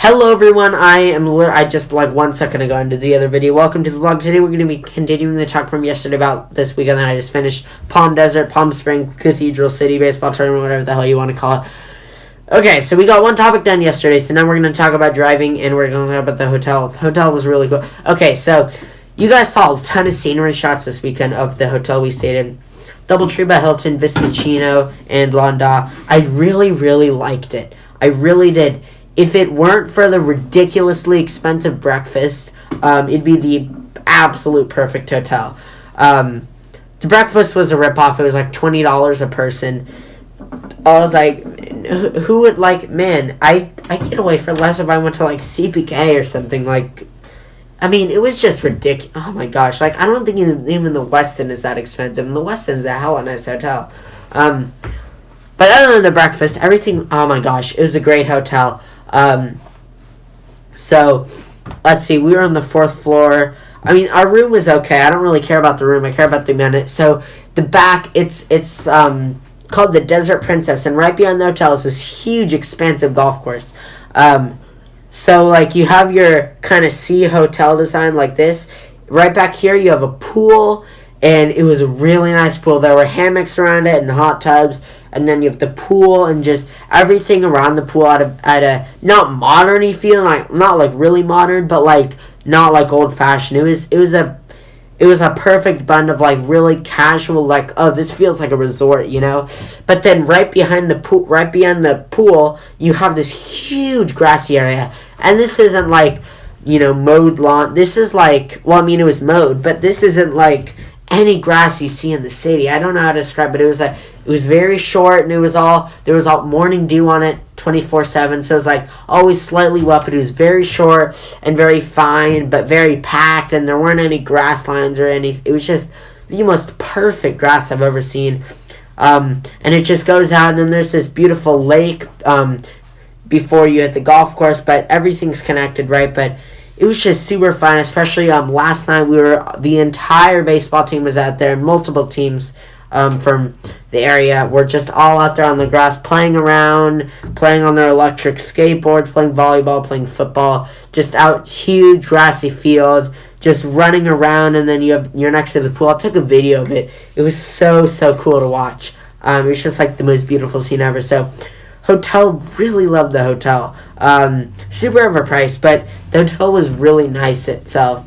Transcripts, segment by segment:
Hello everyone, I just like 1 second ago into the other video. Welcome to the vlog. Today we're going to be continuing the talk from yesterday about this weekend that I just finished. Palm Desert, Palm Springs, Cathedral City, baseball tournament, whatever the hell you want to call it. Okay, so we got one topic done yesterday, so now we're going to talk about driving and we're going to talk about the hotel. The hotel was really cool. Okay, so you guys saw a ton of scenery shots this weekend of the hotel we stayed in. Doubletree by Hilton, Vistacino, and Londa. I really, really liked it. I really did. If it weren't for the ridiculously expensive breakfast, it'd be the absolute perfect hotel. The breakfast was a ripoff. It was like $20 a person. I was like, who would like, man, I get away for less if I went to like CPK or something. Like, I mean, it was just ridiculous. Oh my gosh. Like, I don't think even the Westin is that expensive. And the Westin's a hella nice hotel. But other than the breakfast, everything, oh my gosh, it was a great hotel. So, let's see, we were on the 4th floor. I mean, our room was okay. I don't really care about the room. I care about the amenities. So, the back, it's called the Desert Princess, and right beyond the hotel is this huge, expansive golf course. So, like, you have your kind of sea hotel design like this. Right back here, you have a pool, and it was a really nice pool. There were hammocks around it and hot tubs. And then you have the pool and just everything around the pool at a not modern-y feel, not like really modern, but like not like old-fashioned. It was a perfect blend of like really casual, like, oh, this feels like a resort, you know. But then right beyond the pool, you have this huge grassy area, and this isn't like, you know, mowed lawn. This is like, well, I mean, it was mowed, but this isn't like any grass you see in the city. I don't know how to describe it. It was very short, and there was all morning dew on it 24/7, so it was like always slightly wet, but it was very short and very fine, but very packed, and there weren't any grass lines or any. It was just the most perfect grass I've ever seen. And it just goes out, and then there's this beautiful lake before you hit the golf course, but everything's connected, right? But it was just super fun, especially last night the entire baseball team was out there, and multiple teams from the area were just all out there on the grass playing around, playing on their electric skateboards, playing volleyball, playing football, just out, huge grassy field, just running around, and then you're next to the pool. I took a video of it. It was so cool to watch. It was just like the most beautiful scene ever. So hotel, really loved the hotel. Super overpriced, but the hotel was really nice itself.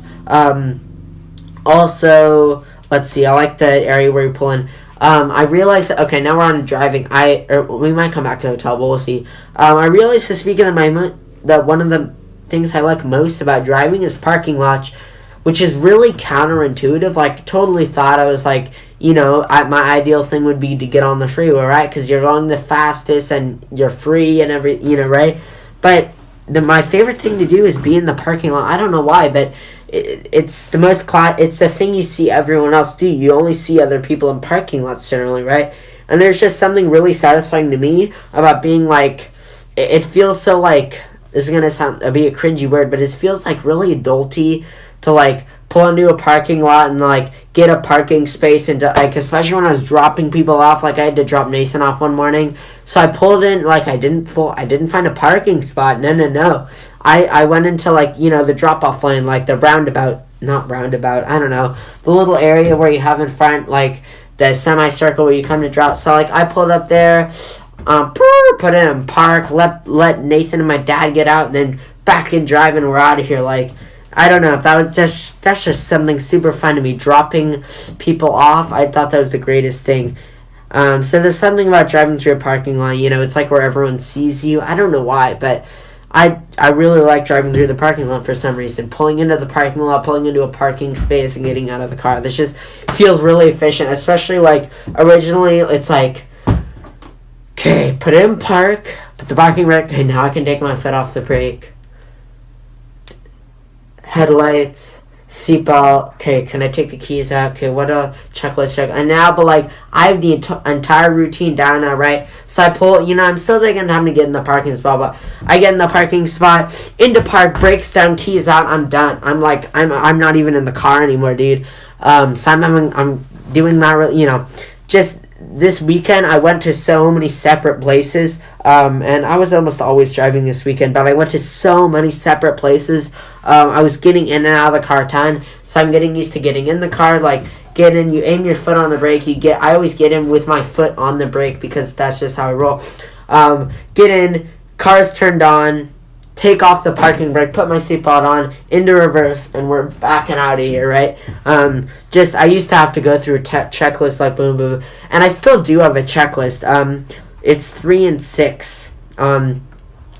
Also, let's see, I like the area where you pull in. I realized that, okay, now we're on driving. We might come back to the hotel, but we'll see. I realized, speaking of that one of the things I like most about driving is parking lots, which is really counterintuitive. Like, totally thought I was like, you know, my ideal thing would be to get on the freeway, right? Because you're going the fastest and you're free and you know, right? But my favorite thing to do is be in the parking lot. I don't know why, but it's the most it's the thing you see everyone else do. You only see other people in parking lots generally, right? And there's just something really satisfying to me about being like, it feels so like, this is gonna be a cringy word, but it feels like really adulty to like pull into a parking lot and like get a parking space, and like, especially when I was dropping people off. Like, I had to drop Nathan off one morning, so I pulled in, like, I didn't find a parking spot. No. I went into, like, you know, the drop-off lane, like the not roundabout, I don't know, the little area where you have in front, like, the semicircle where you come to drop. So, like, I pulled up there, put it in park, let Nathan and my dad get out, and then back in drive, and we're out of here. Like, I don't know if that's just something super fun to me, dropping people off. I thought that was the greatest thing. So there's something about driving through a parking lot, you know, it's like where everyone sees you. I don't know why, but I really like driving through the parking lot for some reason. Pulling into the parking lot, pulling into a parking space, and getting out of the car. This just feels really efficient, especially, like, originally it's like, okay, put it in park, put the parking brake, okay, now I can take my foot off the brake. Headlights, seatbelt, okay, can I take the keys out? Okay, what a checklist check. And now, but like, I have the entire routine down now, right? So I pull, you know, I'm still taking time to get in the parking spot, but I get in the parking spot, into park, brakes down, keys out, I'm done. I'm like, I'm not even in the car anymore, dude. So I'm doing that, you know, just this weekend I went to so many separate places, and I was almost always driving this weekend, but I went to so many separate places. I was getting in and out of the car a ton, so I'm getting used to getting in the car, like, get in, you aim your foot on the brake, I always get in with my foot on the brake, because that's just how I roll. Get in, car's turned on, take off the parking brake, put my seatbelt on, into reverse, and we're backing out of here, right? I used to have to go through a checklist, like, boom, boom, and I still do have a checklist. It's 3 and 6, and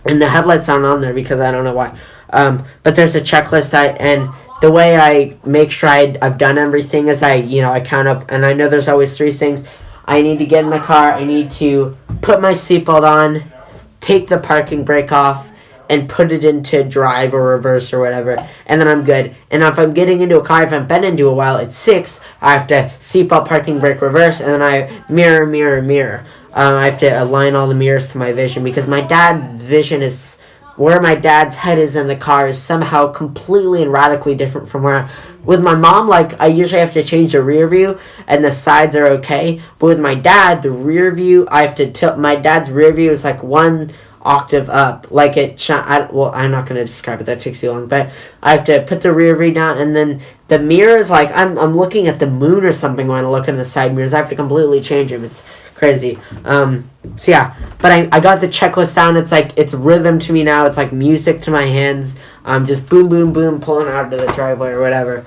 the headlights aren't on there because I don't know why. But there's a checklist, and the way I make sure I've done everything is I count up, and I know there's always 3 things. I need to get in the car, I need to put my seatbelt on, take the parking brake off, and put it into drive or reverse or whatever, and then I'm good. And if I'm getting into a car, if I've been into a while, it's 6. I have to seatbelt, parking brake, reverse, and then I mirror. I have to align all the mirrors to my vision, because my dad's vision is, where my dad's head is in the car is somehow completely and radically different from where with my mom, like, I usually have to change the rear view and the sides are okay, but with my dad, the rear view, I have to tilt. My dad's rear view is like 1 octave up, like I'm not going to describe it, that takes too long, but I have to put the rear view down, and then the mirrors, like, I'm looking at the moon or something when I look in the side mirrors. I have to completely change them. It's crazy. So yeah, but I got the checklist down. It's like, it's rhythm to me now. It's like music to my hands. Just boom, boom, boom, pulling out to the driveway or whatever,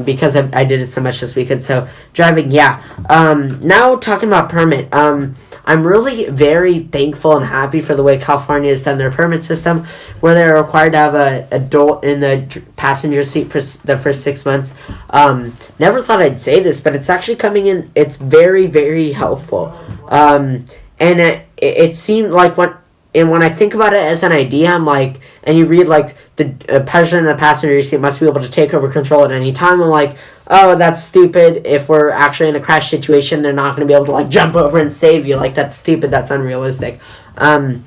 because I did it so much this weekend. So driving, yeah. Now talking about permit, I'm really very thankful and happy for the way California has done their permit system, where they're required to have an adult in the passenger seat for the first 6 months. Never thought I'd say this, but it's actually coming in. It's very, very helpful. And it seemed like when I think about it as an idea, I'm like, and you read, like, the person in the passenger seat must be able to take over control at any time. I'm like, oh, that's stupid. If we're actually in a crash situation, they're not going to be able to, like, jump over and save you. Like, that's stupid. That's unrealistic. But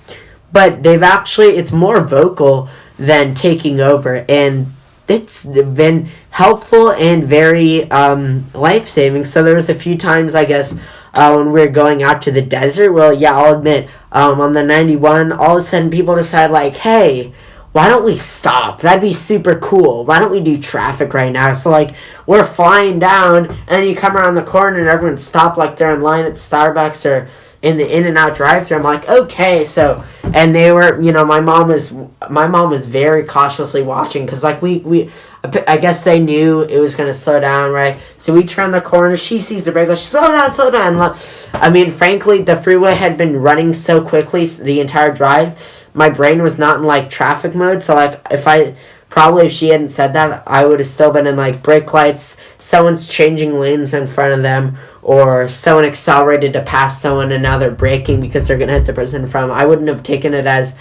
it's more vocal than taking over, and it's been helpful and very life-saving. So there was a few times, I guess, when we were going out to the desert. Well, yeah, I'll admit, on the 91, all of a sudden people decide, like, hey, why don't we stop? That'd be super cool. Why don't we do traffic right now? So, like, we're flying down, and then you come around the corner and everyone stopped like they're in line at Starbucks or in the In-N-Out drive-thru. I'm like, okay, so, and they were, my mom was very cautiously watching, because, like, I guess they knew it was going to slow down, right? So we turn the corner, she sees the brake, like, slow down. I mean, frankly, the freeway had been running so quickly the entire drive, my brain was not in, like, traffic mode, so, like, if she hadn't said that, I would have still been in, like, brake lights, someone's changing lanes in front of them, or someone accelerated to pass someone and now they're braking because they're going to hit the person in front of them. I wouldn't have taken it as,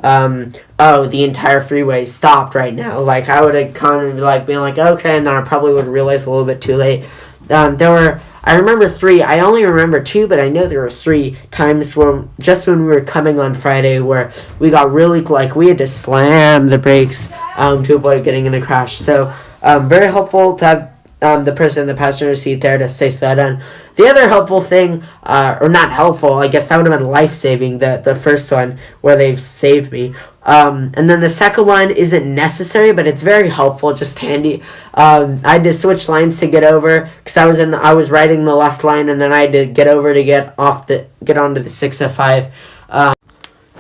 the entire freeway stopped right now. Like, I would have kind of, like, been like, okay, and then I probably would realize a little bit too late. I remember 3, I only remember 2, but I know there were 3 times when we were coming on Friday where we got really, like, we had to slam the brakes to avoid getting in a crash. So, very helpful to have the person in the passenger seat there to say slow down. The other helpful thing, or not helpful, I guess that would have been life-saving, the first one, where they've saved me. And then the second one isn't necessary, but it's very helpful, just handy. I had to switch lanes to get over, because I was riding the left line, and then I had to get over to get onto the 605. I'm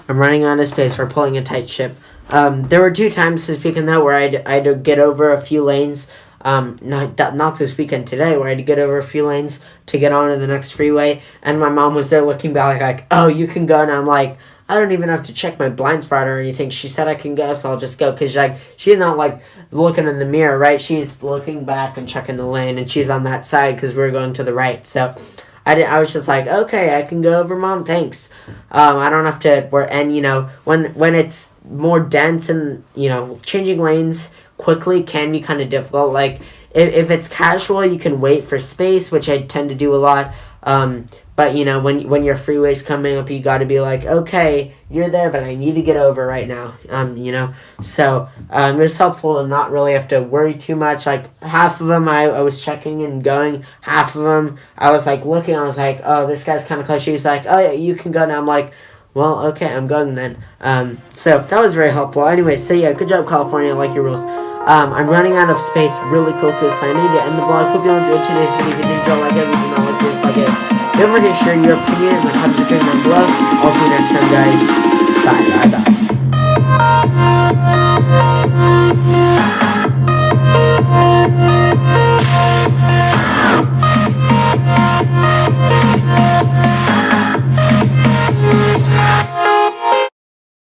running out of space. We're pulling a tight ship. There were 2 times this weekend, though, where I had to get over a few lanes. Not this weekend, today, where I had to get over a few lanes to get onto the next freeway, and my mom was there looking back like, oh, you can go, and I'm like, I don't even have to check my blind spot or anything. She said I can go, so I'll just go, because, like, she's not, like, looking in the mirror, right? She's looking back and checking the lane, and she's on that side, because we're going to the right, so I was just like, okay, I can go over, Mom, thanks. I don't have to, when it's more dense and, changing lanes quickly can be kind of difficult. Like, if it's casual, you can wait for space, which I tend to do a lot, But, you know, when your freeway's coming up, you got to be like, okay, you're there, but I need to get over right now, you know. So it was helpful to not really have to worry too much. Like, half of them I was checking and going. Half of them I was, like, looking. I was like, oh, this guy's kind of close. She was like, oh, yeah, you can go now. I'm like, well, okay, I'm going then. So that was very helpful. Anyway, so yeah, good job, California. I like your rules. I'm running out of space really quickly, so I need to end the vlog. Hope you enjoyed today's video. If you did, don't like it. If you did not like this, like it. Don't forget to share your opinion in the comments down below. I'll see you next time, guys. Bye.